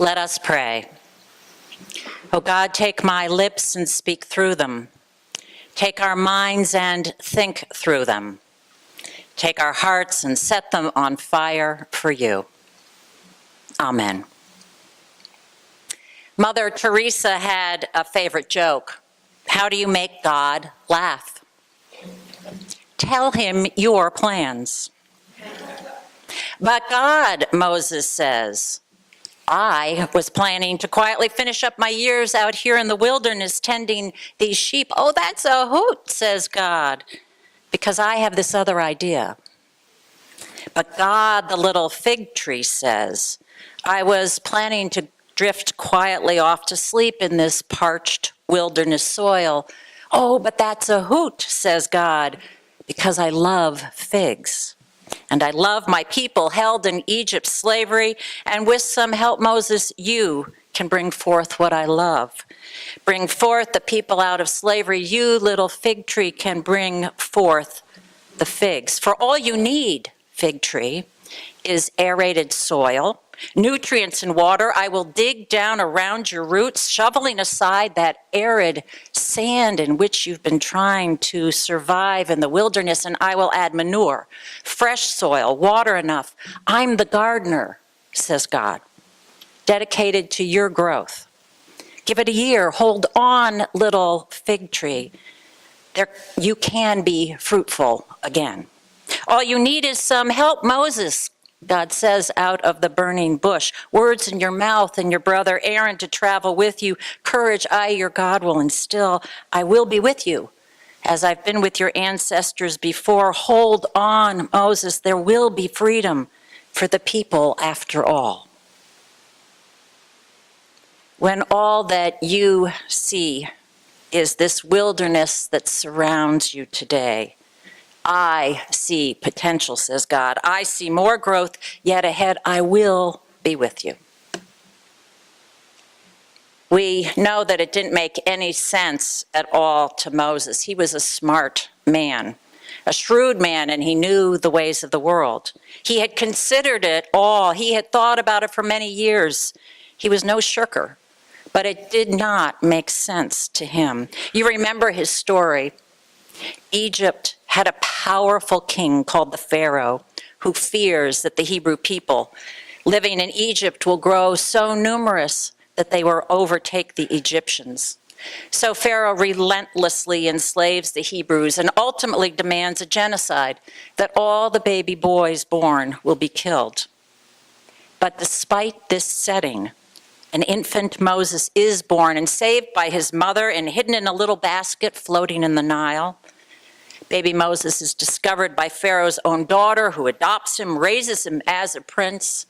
Let us pray. O God, take my lips and speak through them. Take our minds and think through them. Take our hearts and set them on fire for you. Amen. Mother Teresa had a favorite joke. How do you make God laugh? Tell him your plans. But God, Moses says, I was planning to quietly finish up my years out here in the wilderness tending these sheep. Oh, that's a hoot, says God, because I have this other idea. But God, the little fig tree, says, I was planning to drift quietly off to sleep in this parched wilderness soil. Oh, but that's a hoot, says God, because I love figs. And I love my people held in Egypt's slavery, and with some help, Moses, you can bring forth what I love. Bring forth the people out of slavery. You, little fig tree, can bring forth the figs. For all you need, fig tree, is aerated soil, nutrients and water. I will dig down around your roots, shoveling aside that arid sand in which you've been trying to survive in the wilderness, and I will add manure, fresh soil, water enough. I'm the gardener, says God, dedicated to your growth. Give it a year. Hold on, little fig tree. You can be fruitful again. All you need is some help, Moses, God says out of the burning bush. Words in your mouth and your brother Aaron to travel with you. Courage I, your God, will instill. I will be with you, as I've been with your ancestors before. Hold on, Moses. There will be freedom for the people after all. When all that you see is this wilderness that surrounds you today, I see potential, says God. I see more growth yet ahead. I will be with you. We know that it didn't make any sense at all to Moses. He was a smart man, a shrewd man, and he knew the ways of the world. He had considered it all. He had thought about it for many years. He was no shirker, but it did not make sense to him. You remember his story. Egypt had a powerful king called the Pharaoh who fears that the Hebrew people living in Egypt will grow so numerous that they will overtake the Egyptians. So Pharaoh relentlessly enslaves the Hebrews and ultimately demands a genocide, that all the baby boys born will be killed. But despite this setting, an infant Moses is born and saved by his mother and hidden in a little basket floating in the Nile. Baby Moses is discovered by Pharaoh's own daughter, who adopts him, raises him as a prince.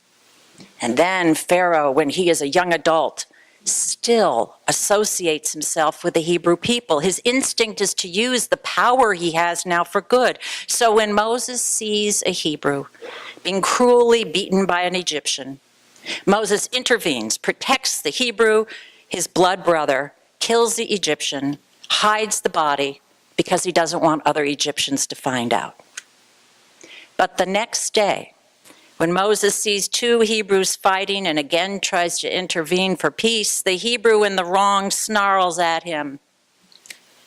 And then Pharaoh, when he is a young adult, still associates himself with the Hebrew people. His instinct is to use the power he has now for good. So when Moses sees a Hebrew being cruelly beaten by an Egyptian, Moses intervenes, protects the Hebrew, his blood brother, kills the Egyptian, hides the body, because he doesn't want other Egyptians to find out. But the next day, when Moses sees two Hebrews fighting and again tries to intervene for peace, the Hebrew in the wrong snarls at him,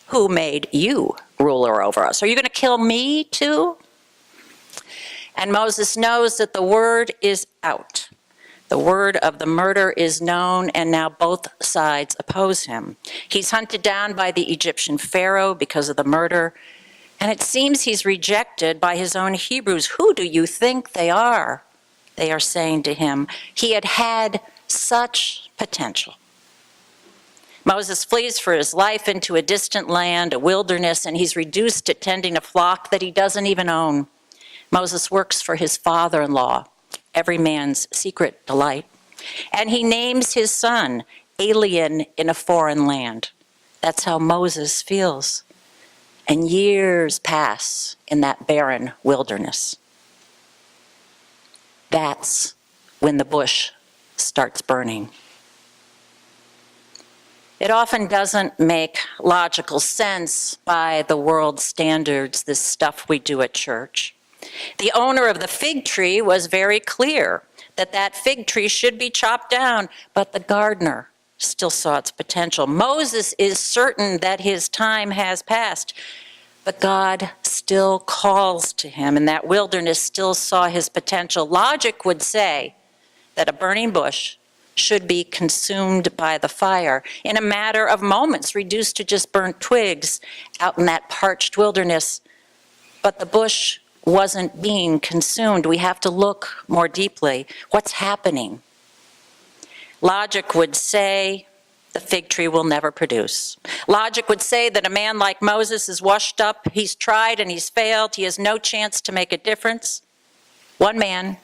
"Who made you ruler over us? Are you going to kill me too?" And Moses knows that the word is out. The word of the murder is known, and now both sides oppose him. He's hunted down by the Egyptian Pharaoh because of the murder, and it seems he's rejected by his own Hebrews. "Who do you think they are?" they are saying to him. He had had such potential. Moses flees for his life into a distant land, a wilderness, and he's reduced to tending a flock that he doesn't even own. Moses works for his father-in-law, every man's secret delight. And he names his son alien in a foreign land. That's how Moses feels. And years pass in that barren wilderness. That's when the bush starts burning. It often doesn't make logical sense by the world's standards, this stuff we do at church. The owner of the fig tree was very clear. that that fig tree should be chopped down, but the gardener still saw its potential. Moses is certain that his time has passed, but God still calls to him, and that wilderness still saw his potential. Logic would say that a burning bush should be consumed by the fire in a matter of moments, reduced to just burnt twigs out in that parched wilderness. But the bush wasn't being consumed. We have to look more deeply. What's happening? Logic would say the fig tree will never produce. Logic would say that a man like Moses is washed up, he's tried and he's failed, he has no chance to make a difference. One man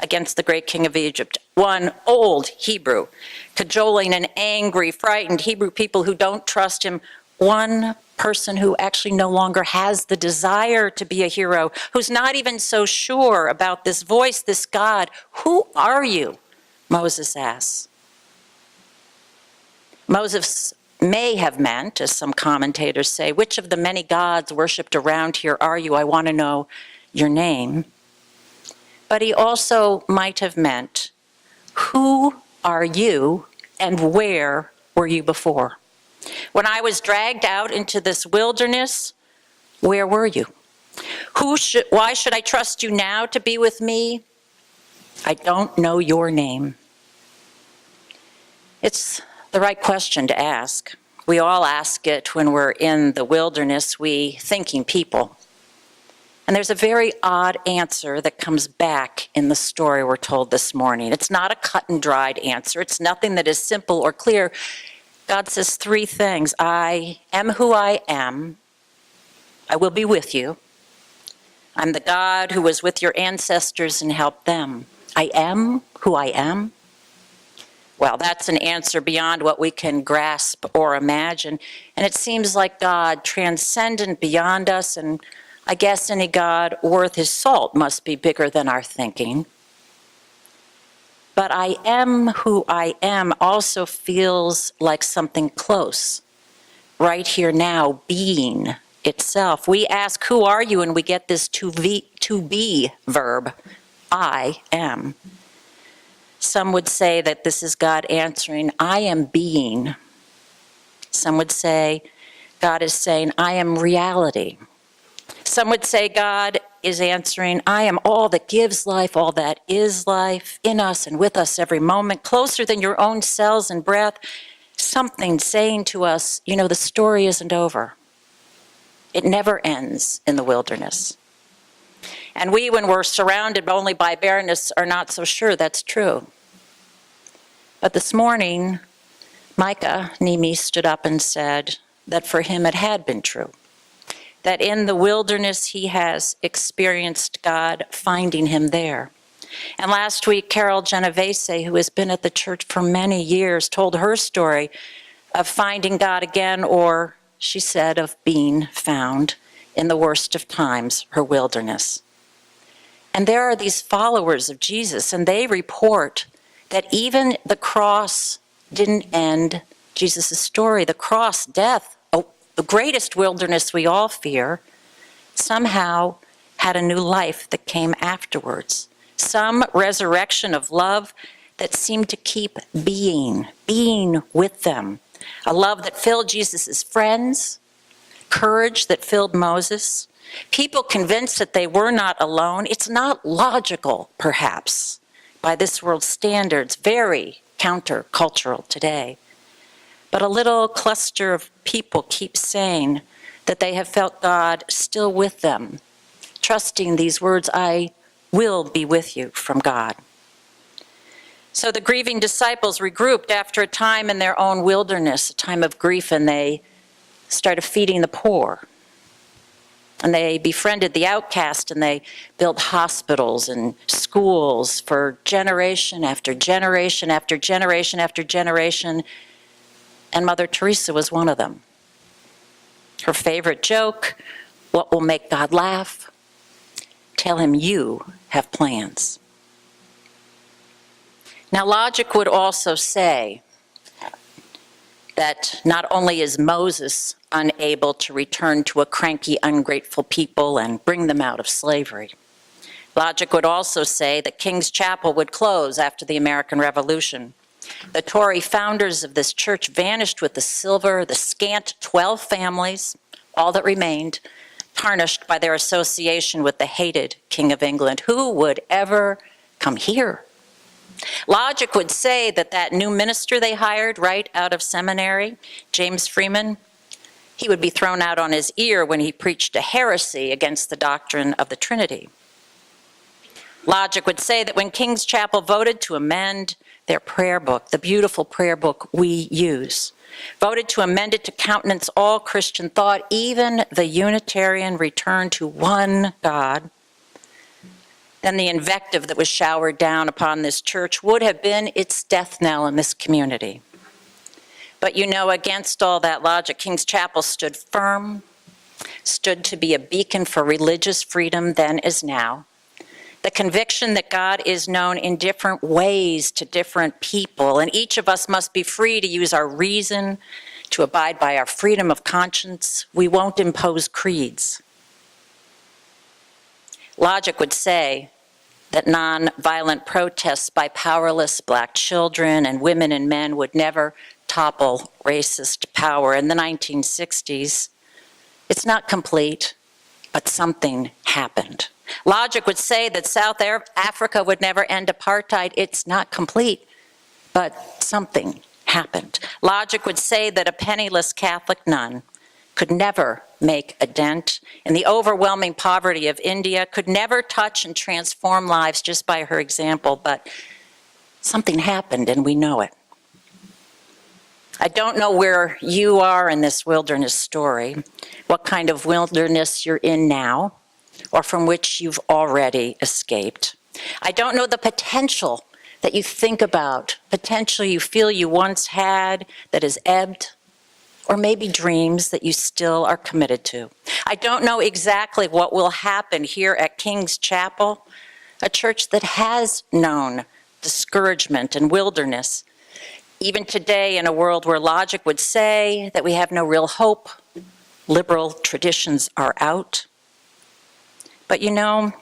against the great king of Egypt, one old Hebrew, cajoling an angry, frightened Hebrew people who don't trust him, one person who actually no longer has the desire to be a hero, who's not even so sure about this voice, this God. Who are you? Moses asks. Moses may have meant, as some commentators say, which of the many gods worshipped around here are you? I want to know your name. But he also might have meant, who are you and where were you before? When I was dragged out into this wilderness, where were you? Why should I trust you now to be with me? I don't know your name. It's the right question to ask. We all ask it when we're in the wilderness, we thinking people. And there's a very odd answer that comes back in the story we're told this morning. It's not a cut and dried answer. It's nothing that is simple or clear. God says three things. I am who I am. I will be with you. I'm the God who was with your ancestors and helped them. I am who I am. Well, that's an answer beyond what we can grasp or imagine. And it seems like God, transcendent beyond us, and I guess any God worth his salt must be bigger than our thinking. But I am who I am also feels like something close, right here now, being itself. We ask, who are you? And we get this to be verb, I am. Some would say that this is God answering, I am being. Some would say God is saying, I am reality. Some would say God is answering, I am all that gives life, all that is life, in us and with us every moment, closer than your own cells and breath. Something saying to us, you know, the story isn't over. It never ends in the wilderness. And we, when we're surrounded only by barrenness, are not so sure that's true. But this morning, Micah Nemi stood up and said that for him it had been true. That in the wilderness he has experienced God finding him there. And last week, Carol Genovese, who has been at the church for many years, told her story of finding God again, or she said of being found in the worst of times, her wilderness. And there are these followers of Jesus, and they report that even the cross didn't end Jesus' story. The cross, death, the greatest wilderness we all fear, somehow had a new life that came afterwards. Some resurrection of love that seemed to keep being with them. A love that filled Jesus' friends, courage that filled Moses, people convinced that they were not alone. It's not logical, perhaps, by this world's standards, very countercultural today. But a little cluster of people keep saying that they have felt God still with them, trusting these words, I will be with you from God. So the grieving disciples regrouped after a time in their own wilderness, a time of grief, and they started feeding the poor. And they befriended the outcast, and they built hospitals and schools for generation after generation after generation after generation. And Mother Teresa was one of them. Her favorite joke, what will make God laugh? Tell him you have plans. Now, logic would also say that not only is Moses unable to return to a cranky, ungrateful people and bring them out of slavery, Logic would also say that King's Chapel would close after the American Revolution. The Tory founders of this church vanished with the silver, the scant 12 families, all that remained, tarnished by their association with the hated King of England. Who would ever come here? Logic would say that that new minister they hired right out of seminary, James Freeman, he would be thrown out on his ear when he preached a heresy against the doctrine of the Trinity. Logic would say that when King's Chapel voted to amend their prayer book, the beautiful prayer book we use, voted to amend it to countenance all Christian thought, even the Unitarian return to one God, then the invective that was showered down upon this church would have been its death knell in this community. But you know, against all that logic, King's Chapel stood firm, stood to be a beacon for religious freedom then as now. The conviction that God is known in different ways to different people, and each of us must be free to use our reason, to abide by our freedom of conscience. We won't impose creeds. Logic would say that nonviolent protests by powerless black children and women and men would never topple racist power. In the 1960s, it's not complete, but something happened. Logic would say that South Africa would never end apartheid. It's not complete, but something happened. Logic would say that a penniless Catholic nun could never make a dent in the overwhelming poverty of India, could never touch and transform lives just by her example, but something happened and we know it. I don't know where you are in this wilderness story, what kind of wilderness you're in now, or from which you've already escaped. I don't know the potential that you think about, potential you feel you once had that has ebbed, or maybe dreams that you still are committed to. I don't know exactly what will happen here at King's Chapel, a church that has known discouragement and wilderness. Even today, in a world where logic would say that we have no real hope, liberal traditions are out. But you know,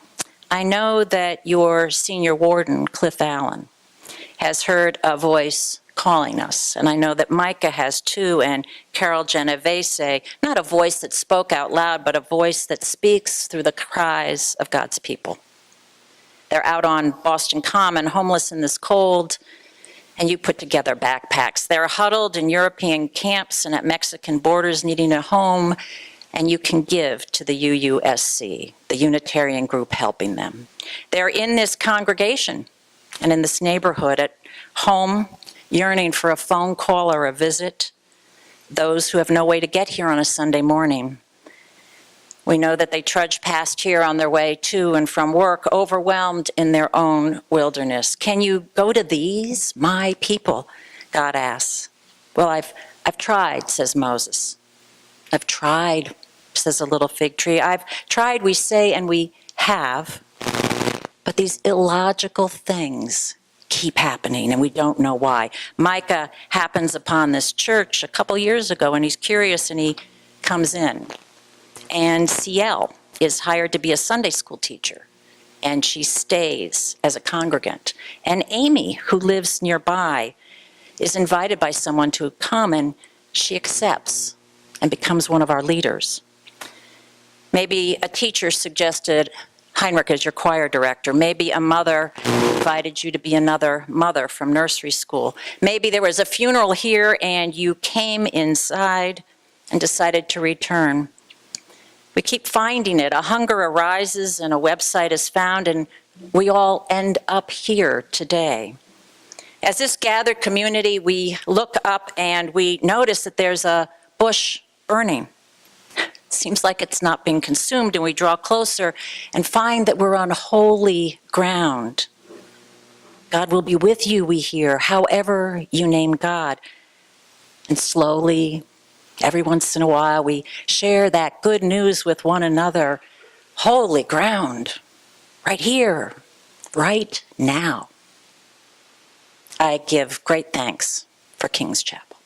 I know that your senior warden, Cliff Fallon, has heard a voice calling us. And I know that Micah has too, and Carol Genovese, not a voice that spoke out loud, but a voice that speaks through the cries of God's people. They're out on Boston Common, homeless in this cold, and you put together backpacks. They're huddled in European camps and at Mexican borders needing a home, and you can give to the UUSC, the Unitarian group helping them. They're in this congregation and in this neighborhood at home, yearning for a phone call or a visit, those who have no way to get here on a Sunday morning. We know that they trudge past here on their way to and from work, overwhelmed in their own wilderness. Can you go to these, my people? God asks. Well, I've tried, says Moses. I've tried, says a little fig tree. I've tried, we say, and we have, but these illogical things keep happening, and we don't know why. Micah happens upon this church a couple years ago, and he's curious, and he comes in. And CL is hired to be a Sunday school teacher, and she stays as a congregant. And Amy, who lives nearby, is invited by someone to come, and she accepts and becomes one of our leaders. Maybe a teacher suggested Heinrich as your choir director. Maybe a mother invited you to be another mother from nursery school. Maybe there was a funeral here and you came inside and decided to return. We keep finding it. A hunger arises and a website is found, and we all end up here today. As this gathered community, we look up and we notice that there's a bush burning. Seems like it's not being consumed, and we draw closer and find that we're on holy ground. God will be with you, we hear, however you name God. And slowly, every once in a while, we share that good news with one another. Holy ground, right here, right now. I give great thanks for King's Chapel.